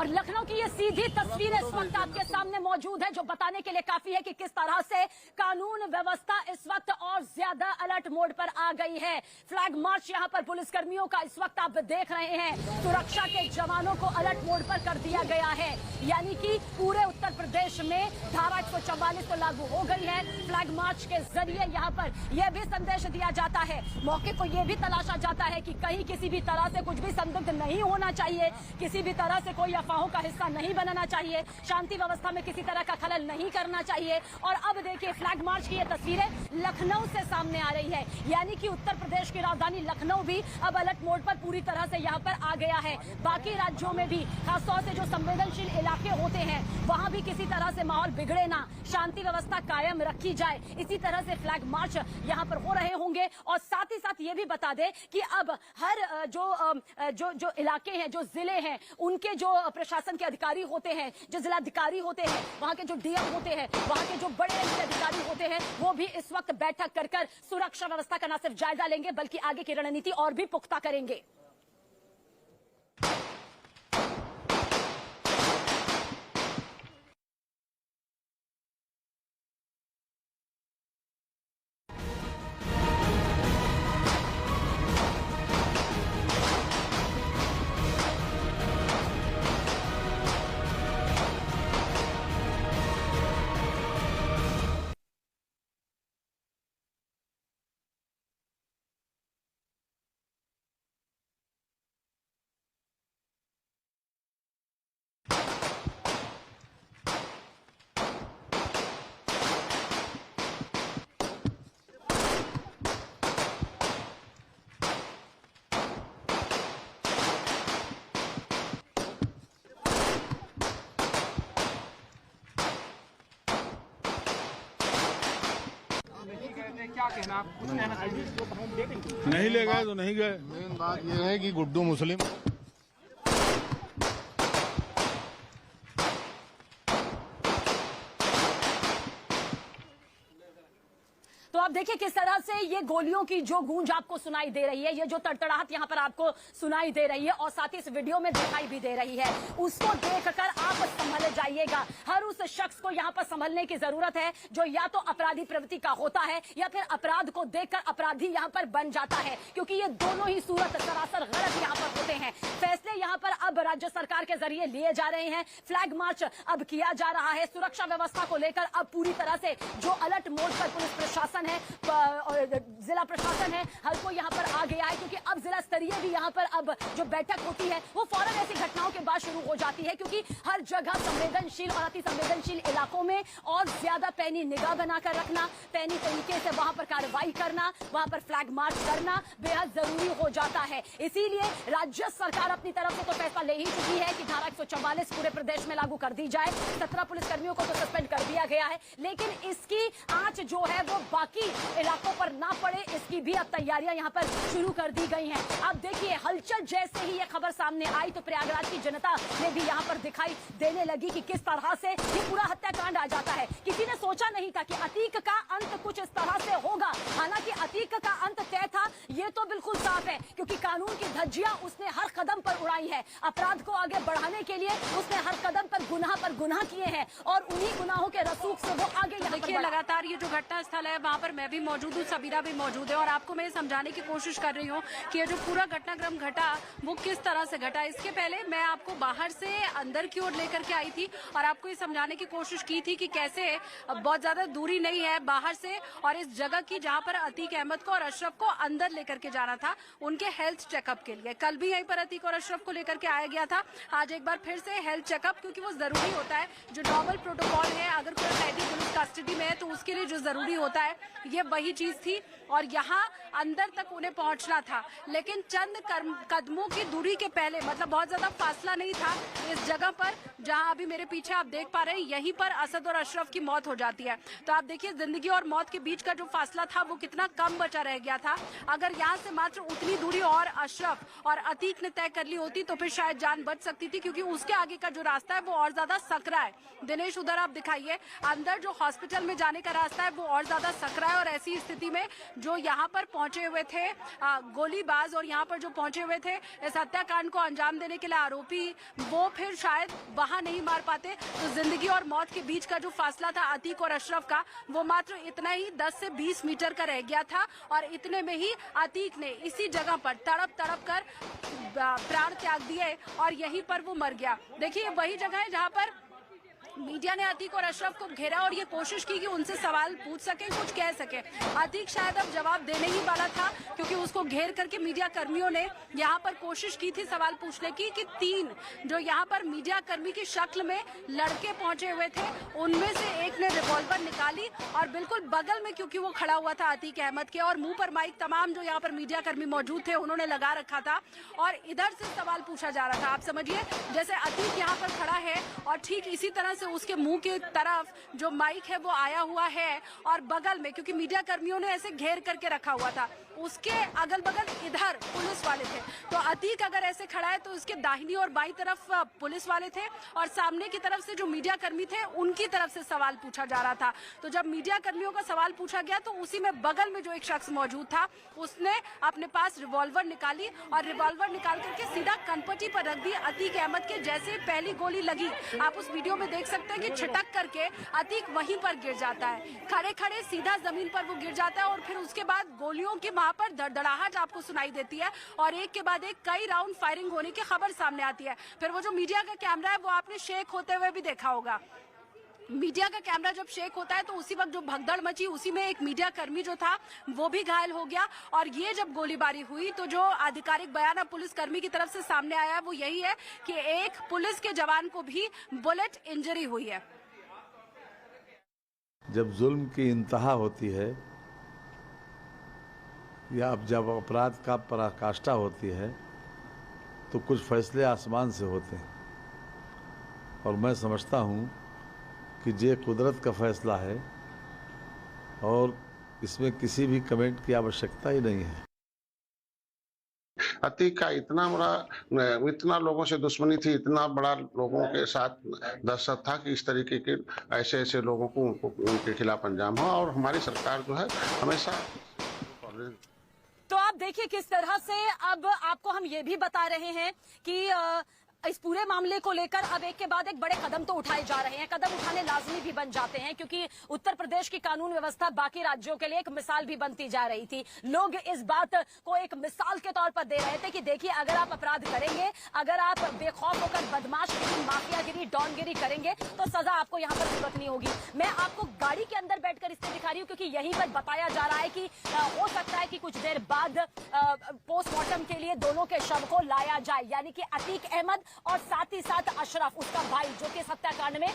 और लखनऊ की ये सीधी तस्वीर इस वक्त आपके सामने मौजूद है, जो बताने के लिए काफी है कि किस तरह से कानून व्यवस्था इस वक्त और ज्यादा अलर्ट मोड पर आ गई है। फ्लैग मार्च यहां पर पुलिसकर्मियों का इस वक्त आप देख रहे हैं, सुरक्षा के जवानों को अलर्ट मोड पर कर दिया गया है। यानी कि पूरे उत्तर प्रदेश में धारा 144 तो लागू हो गई है। फ्लैग मार्च के जरिए यहां पर यह भी संदेश दिया जाता है, मौके को यह भी तलाशा जाता है कि कहीं किसी भी तरह से कुछ भी संदिग्ध नहीं होना चाहिए, किसी भी तरह से कोई अफवाहों का हिस्सा नहीं बनना चाहिए, शांति व्यवस्था में किसी तरह का खलल नहीं करना चाहिए। और अब देखिए फ्लैग मार्च की ये तस्वीरें लखनऊ से सामने आ रही है, यानी कि उत्तर प्रदेश की राजधानी लखनऊ भी अब अलर्ट मोड पर पूरी तरह से यहाँ पर आ गया है। बाकी राज्यों में भी खासतौर से जो संवेदनशील इलाके होते हैं वहां भी किसी तरह से माहौल बिगड़े ना, शांति व्यवस्था कायम रखी जाए, इसी तरह से फ्लैग मार्च यहाँ पर हो रहे होंगे। और साथ ही साथ ये भी बता दें कि अब हर जो इलाके हैं, जो जिले हैं, उनके जो प्रशासन के अधिकारी होते हैं, जो जिलाधिकारी होते हैं, वहां के जो डीएम होते हैं, वहां के जो बड़े अधिकारी होते हैं, वो भी इस वक्त बैठक कर सुरक्षा व्यवस्था का न सिर्फ जायजा लेंगे बल्कि आगे की रणनीति और भी पुख्ता करेंगे। क्या कहना आप? कुछ कहना चाहिए? नहीं ले गए तो नहीं गए। मेन बात यह है कि गुड्डू मुस्लिम तो आप देखिए किस तरह से ये गोलियों की जो गूंज आपको सुनाई दे रही है, ये जो तड़तड़ाहट यहाँ पर आपको सुनाई दे रही है और साथ ही इस वीडियो में दिखाई भी दे रही है, उसको देखकर आप संभल जाइएगा। हर उस शख्स को यहाँ पर संभलने की जरूरत है जो या तो अपराधी प्रवृत्ति का होता है या फिर अपराध को देखकर अपराधी यहाँ पर बन जाता है, क्योंकि ये दोनों ही सूरत सरासर गलत यहाँ पर होते हैं। फैसले यहाँ पर अब राज्य सरकार के जरिए लिए जा रहे हैं। फ्लैग मार्च अब किया जा रहा है। सुरक्षा व्यवस्था को लेकर अब पूरी तरह से जो अलर्ट मोड पर पुलिस प्रशासन है और जिला प्रशासन है, हर कोई यहाँ पर आ गया है, क्योंकि अब जिला स्तरीय भी यहाँ पर अब जो बैठक होती है वो फौरन ऐसी घटनाओं के बाद शुरू हो जाती है, क्योंकि हर जगह संवेदनशील और अति संवेदनशील इलाकों में और ज्यादा पैनी निगाह बनाकर रखना, पैनी तरीके से वहां पर कार्रवाई करना, वहां पर फ्लैग मार्च करना बेहद जरूरी हो जाता है। इसीलिए राज्य सरकार अपनी तरफ से तो फैसला ले ही चुकी है कि धारा 144 पूरे प्रदेश में लागू कर दी जाए। 17 पुलिसकर्मियों को तो सस्पेंड कर दिया गया है, लेकिन इसकी आंच जो है वो बाकी इलाकों पर ना पड़े, इसकी भी अब तैयारियां यहां पर शुरू कर दी गई हैं। अब देखिए हलचल जैसे ही ये खबर सामने आई तो प्रयागराज की जनता ने भी यहां पर दिखाई देने लगी कि किस तरह से ये पूरा हत्याकांड आ जाता है। किसी ने सोचा नहीं था कि अतीक का अंत कुछ इस तरह से होगा। हालांकि अतीक का अंत तय था, ये तो बिल्कुल साफ है, क्योंकि कानून की धज्जियां उसने हर कदम पर उड़ाई है। अपराध को आगे बढ़ाने के लिए उसने हर कदम पर गुनाह किए हैं और उन्हीं गुनाहों के रसूख से वो आगे यहाँ देखिए लगातार ये जो घटना स्थल है वहाँ पर मैं भी मौजूद हूँ, सबीरा भी मौजूद है और आपको मैं समझाने की कोशिश कर रही हूँ कि ये जो पूरा घटनाक्रम घटा वो किस तरह से घटा। इसके पहले मैं आपको बाहर से अंदर की ओर लेकर के आई थी और आपको ये समझाने की कोशिश की थी कि कैसे बहुत ज्यादा दूरी नहीं है बाहर से और इस जगह की जहाँ पर अतीक अहमद को और अशरफ को अंदर लेकर के जाना था उनके हेल्थ चेकअप के लिए। कल भी यहीं पर अतीक और अशरफ को लेकर के आया गया था, आज एक बार फिर से हेल्थ चेकअप, क्योंकि वो जरूरी होता है। जो नॉर्मल प्रोटोकॉल है, अगर कोई कैदी पुलिस कस्टडी में है तो उसके लिए जो जरूरी होता है ये वही चीज थी और यहाँ अंदर तक उन्हें पहुंचना था, लेकिन चंद कदमों की दूरी के पहले, मतलब बहुत ज्यादा फासला नहीं था, इस जगह पर जहां अभी मेरे पीछे आप देख पा रहे हैं यहीं पर असद और अशरफ की मौत हो जाती है। तो आप देखिए जिंदगी और मौत के बीच का जो फासला था वो कितना कम बचा रह गया था। अगर यहाँ से मात्र उतनी दूरी और अशरफ और अतीक ने तय कर ली होती तो फिर शायद जान बच सकती थी, क्योंकि उसके आगे का जो रास्ता है वो और ज्यादा सकरा है। दिनेश उधर आप दिखाइए, अंदर जो हॉस्पिटल में जाने का रास्ता है वो और ज्यादा सकरा है और ऐसी स्थिति में जो यहाँ पर पहुंचे हुए थे गोलीबाज और यहाँ पर जो पहुंचे हुए थे इस हत्याकांड को अंजाम देने के लिए आरोपी वो फिर शायद वहां नहीं मार पाते। तो जिंदगी और मौत के बीच का जो फासला था अतीक और अशरफ का, वो मात्र इतना ही 10 से 20 मीटर का रह गया था और इतने में ही अतीक ने इसी जगह पर तड़प तड़प कर प्राण त्याग दिए और यहीं पर वो मर गया। देखिए वही जगह है जहां पर मीडिया ने अतीक और अशरफ को घेरा और ये कोशिश की कि उनसे सवाल पूछ सके, कुछ कह सके। अतीक शायद अब जवाब देने ही वाला था क्योंकि उसको घेर करके मीडिया कर्मियों ने यहाँ पर कोशिश की थी सवाल पूछने की कि 3 जो यहाँ पर मीडिया कर्मी की शक्ल में लड़के पहुंचे हुए थे, उनमें से एक ने रिवॉल्वर निकाली और बिल्कुल बगल में, क्योंकि वो खड़ा हुआ था अतीक अहमद के और मुंह पर माइक तमाम जो यहाँ पर मीडिया कर्मी मौजूद थे उन्होंने लगा रखा था और इधर से सवाल पूछा जा रहा था। आप समझिए जैसे अतीक यहाँ पर खड़ा है और ठीक इसी तरह उसके मुंह की तरफ जो माइक है वो आया हुआ है और बगल में, क्योंकि मीडिया कर्मियों ने ऐसे घेर करके रखा हुआ था, उसके अगल बगल इधर पुलिस वाले थे। तो अतीक अगर ऐसे खड़ा है तो उसके दाहिनी और बाईं तरफ पुलिस वाले थे और सामने की तरफ से जो मीडिया कर्मी थे उनकी तरफ से सवाल पूछा जा रहा था। तो जब मीडिया कर्मियों का सवाल पूछा गया तो उसी में बगल में जो एक शख्स मौजूद था उसने अपने पास रिवॉल्वर निकाली और रिवॉल्वर निकाल करके सीधा कनपटी पर रख दी अतीक अहमद के। जैसे पहली गोली लगी, आप उस वीडियो में देख सकते हैं कि छिटक करके अतीक वहीं पर गिर जाता है, खड़े खड़े सीधा जमीन पर वो गिर जाता है और फिर उसके बाद गोलियों की वहां पर धड़धड़ाहट आपको सुनाई देती है और एक के बाद एक कई राउंड फायरिंग होने की खबर सामने आती है। फिर वो जो मीडिया का कैमरा है वो आपने शेक होते हुए भी देखा होगा। मीडिया का कैमरा जब शेक होता है तो उसी वक्त जो भगदड़ मची उसी में एक मीडिया कर्मी जो था वो भी घायल हो गया और ये जब गोलीबारी हुई तो जो आधिकारिक बयान अब पुलिस कर्मी की तरफ से सामने आया वो यही है कि एक पुलिस के जवान को भी बुलेट इंजरी हुई है। जब जुल्म की इंतहा होती है या जब अपराध का पराकाष्ठा होती है तो कुछ फैसले आसमान से होते हैं और मैं समझता हूँ कि ये कुदरत का फैसला है और इसमें किसी भी कमेंट की आवश्यकता ही नहीं है। अतीक का इतना लोगों से दुश्मनी थी, इतना बड़ा लोगों के साथ दहशत था कि इस तरीके के ऐसे लोगों को उनके खिलाफ अंजाम हो और हमारी सरकार जो है हमेशा। तो आप देखिए किस तरह से अब आपको हम ये भी बता रहे हैं कि इस पूरे मामले को लेकर अब एक के बाद एक बड़े कदम तो उठाए जा रहे हैं, कदम उठाने लाजमी भी बन जाते हैं क्योंकि उत्तर प्रदेश की कानून व्यवस्था बाकी राज्यों के लिए एक मिसाल भी बनती जा रही थी। लोग इस बात को एक मिसाल के तौर पर दे रहे थे कि देखिए अगर आप अपराध करेंगे, अगर आप बेखौफ होकर बदमाशगिरी, माफियागिरी, डॉनगिरी करेंगे तो सजा आपको यहाँ पर भुगतनी होगी। मैं आपको गाड़ी के अंदर बैठकर इसलिए दिखा रही हूँ क्योंकि यहीं पर बताया जा रहा है कि हो सकता है कि कुछ देर बाद पोस्टमार्टम के लिए दोनों के शव को लाया जाए, यानी कि अतीक अहमद और साथ ही साथ अशरफ उसका भाई जो कि इस हत्याकांड में